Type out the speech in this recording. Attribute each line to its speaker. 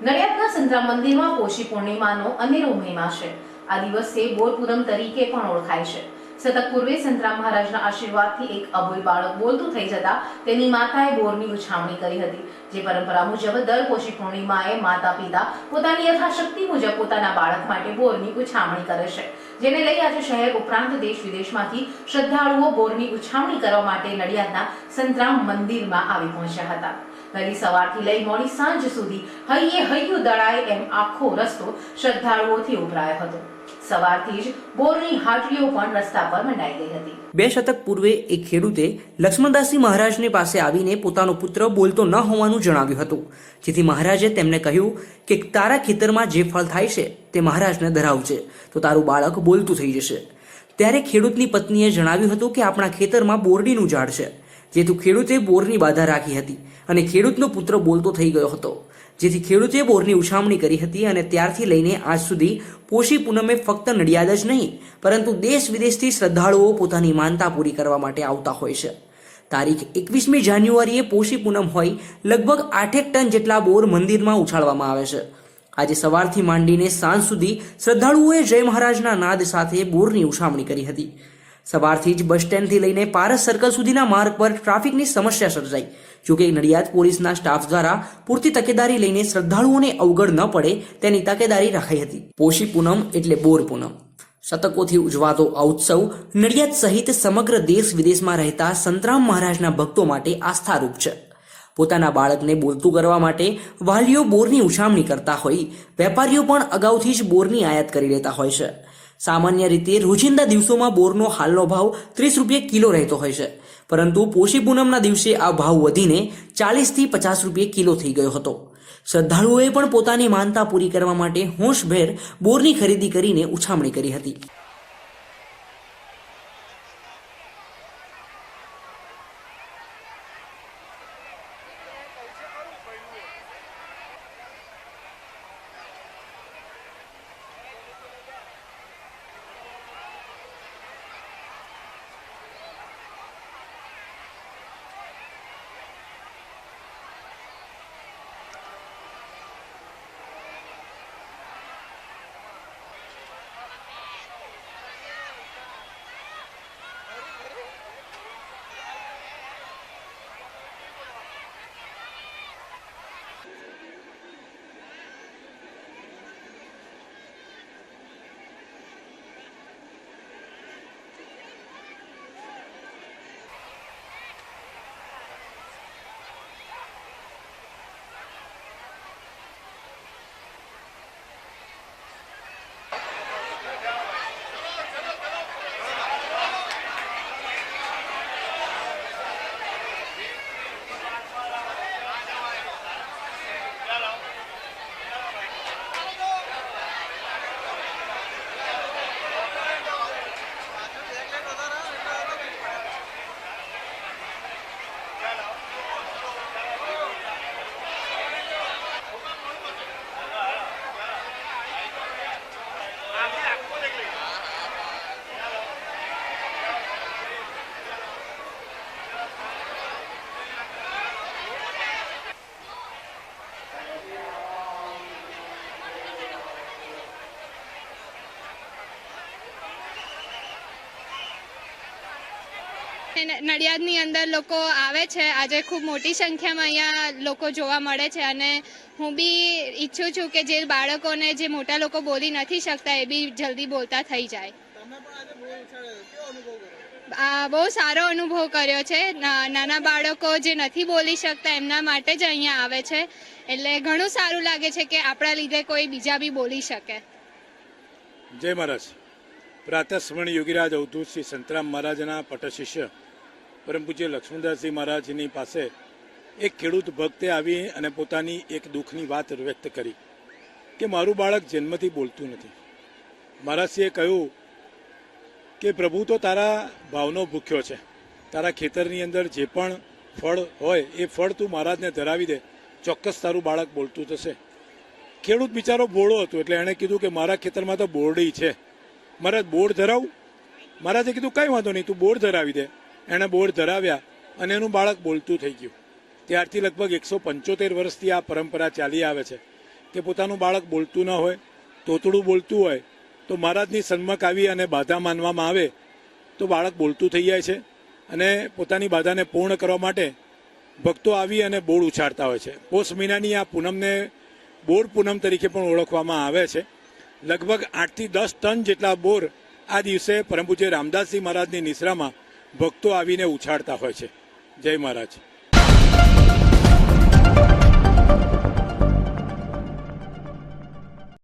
Speaker 1: નડિયાદના સંતરામ મંદિરમાં પોષી પૂર્ણિમાનો અનેરો મહિમા છે। આ દિવસે બોર પૂનમ તરીકે પણ ઓળખાય છે। શતક પૂર્વે સંતરામ મહારાજના આશીર્વાદથી એક અબોલ બાળક બોલતું થઈ જતા તેની માતાએ બોરની ઉછામણી કરી હતી। જે પરંપરા મુજબ દર પોષી પૂર્ણિમાએ માતા પિતા પોતાની યથાશક્તિ મુજબ પોતાના બાળક માટે બોરની ઉછામણી કરે છે, જેને લઈ આજે શહેર ઉપરાંત દેશ વિદેશમાંથી શ્રદ્ધાળુઓ બોરની ઉછામણી કરવા માટે નડિયાદના સંતરામ મંદિરમાં આવી પહોંચ્યા હતા। વહેલી સવારથી લઈ મોડી સાંજ સુધી હૈયે હૈયું દળાય એમ આખો રસ્તો શ્રદ્ધાળુઓથી ઉભરાયો હતો। સવારથી જ બોરની હાટડીઓ પણ રસ્તા પર મંડાઈ ગઈ હતી।
Speaker 2: 2 શતક પૂર્વે એક ખેડૂતે લક્ષ્મણદાસજી મહારાજની પાસે આવીને પોતાનો પુત્ર બોલતો ન હોવાનું જણાવ્યું હતું, જેથી મહારાજે તેમને કહ્યું કે તારા ખેતરમાં જે ફળ થાય છે તે મહારાજને ધરાવજે તો તારું બાળક બોલતું થઈ જશે। ત્યારે ખેડૂતની પત્નીએ જણાવ્યું હતું કે આપણા ખેતરમાં બોરડીનું ઝાડ છે, જેથી ખેડૂતે બોરની બાધા રાખી હતી અને ખેડૂતનો પુત્ર બોલતો થઈ ગયો હતો, જેથી ખેડૂતે બોરની ઉછામણી કરી હતી અને ત્યારથી લઈને આજ સુધી પોષી પૂનમે ફક્ત નડિયાદ જ નહીં પરંતુ દેશ વિદેશથી શ્રદ્ધાળુઓ પોતાની માનતા પૂરી કરવા માટે આવતા હોય છે। તારીખ 21મી જાન્યુઆરીએ પોષી પૂનમ હોય લગભગ 8 ટન જેટલા બોર મંદિરમાં ઉછાળવામાં આવે છે। આજે સવારથી માંડીને સાંજ સુધી શ્રદ્ધાળુઓએ જય મહારાજના નાદ સાથે બોરની ઉછામણી કરી હતી। સવારથી જ બસ સ્ટેન્ડથી લઈને પારસ સર્કલ સુધીના માર્ગ પર ટ્રાફિકની સમસ્યા સર્જાઈ। જોકે નડિયાદ પોલીસના સ્ટાફ દ્વારા પૂરતી તકેદારી લઈને શ્રદ્ધાળુઓને અવગડ ન પડે તેની તકેદારી રખાઈ હતી। પોષી પૂનમ એટલે બોર પૂનમ, શતકોથી ઉજવાતો આ ઉત્સવ નડિયાદ સહિત સમગ્ર દેશ વિદેશમાં રહેતા સંતરામ મહારાજના ભક્તો માટે આસ્થારૂપ છે। પોતાના બાળકને બોલતું કરવા માટે વાલીઓ બોરની ઉછામણી કરતા હોય, વેપારીઓ પણ અગાઉથી જ બોરની આયાત કરી લેતા હોય છે। સામાન્ય રીતે રોજિંદા દિવસોમાં બોરનો હાલનો ભાવ 30 રૂપિયા કિલો રહેતો હોય છે, પરંતુ પોષી પૂનમના દિવસે આ ભાવ વધીને 40 થી 50 રૂપિયા કિલો થઈ ગયો હતો। શ્રદ્ધાળુઓએ પણ પોતાની માનતા પૂરી કરવા માટે હોંશભેર બોરની ખરીદી કરીને ઉછામણી કરી હતી।
Speaker 3: નડિયાદની અંદર લોકો આવે છે। આજે ખૂબ મોટી સંખ્યામાં અહીંયા લોકો જોવા મળે છે અને હું બી ઈચ્છું છું કે જે બાળકોને જે મોટા લોકો બોલી નથી શકતા એ બી જલ્દી બોલતા થઈ જાય। બહુ સારો અનુભવ કર્યો છે। નાના બાળકો જે નથી બોલી શકતા એમના માટે જ અહીંયા આવે છે, એટલે ઘણું સારું લાગે છે કે આપણા લીધે કોઈ બીજા બી બોલી શકે।
Speaker 4: જય મહારાજ। પ્રાતઃસ્મરણ યોગીરાજ અવધૂત શ્રી સંતરામ મહારાજના પટ શિષ્ય પરમ પૂજ્ય લક્ષ્મણદાસજી મહારાજની પાસે એક ખેડૂત ભક્તે આવી અને પોતાની એક દુઃખની વાત વ્યક્ત કરી કે મારું બાળક જન્મથી બોલતું નથી। મહારાજશ્રીએ કહ્યું કે પ્રભુ તો તારા ભાવનો ભૂખ્યો છે, તારા ખેતરની અંદર જે પણ ફળ હોય એ ફળ તું મહારાજને ધરાવી દે, ચોક્કસ તારું બાળક બોલતું થશે। ખેડૂત બિચારો ભોળો હતો એટલે એણે કીધું કે મારા ખેતરમાં તો બોરડી છે, મહારાજ બોર ધરાવું? મહારાજે કીધું કંઈ વાંધો નહીં, તું બોર ધરાવી દે। એણે બોર ધરાવ્યા અને એનું બાળક બોલતું થઈ ગયું। ત્યારથી લગભગ 175 વર્ષથી આ પરંપરા ચાલી આવે છે કે પોતાનું બાળક બોલતું ન હોય, તોતડું બોલતું હોય તો મહારાજની સન્મુખ આવી અને બાધા માનવામાં આવે તો બાળક બોલતું થઈ જાય છે અને પોતાની બાધાને પૂર્ણ કરવા માટે ભક્તો આવી અને બોર ઉછાળતા હોય છે. પોષ મહિનાની આ પૂનમને બોર પૂનમ તરીકે પણ ઓળખવામાં આવે છે. લગભગ 8 થી 10 ટન જેટલા બોર આ દિવસે પરમ પૂજ્ય રામદાસજી મહારાજની નિશ્રામાં ભક્તો આવીને ઉછાળતા હોય છે. જય મહારાજ.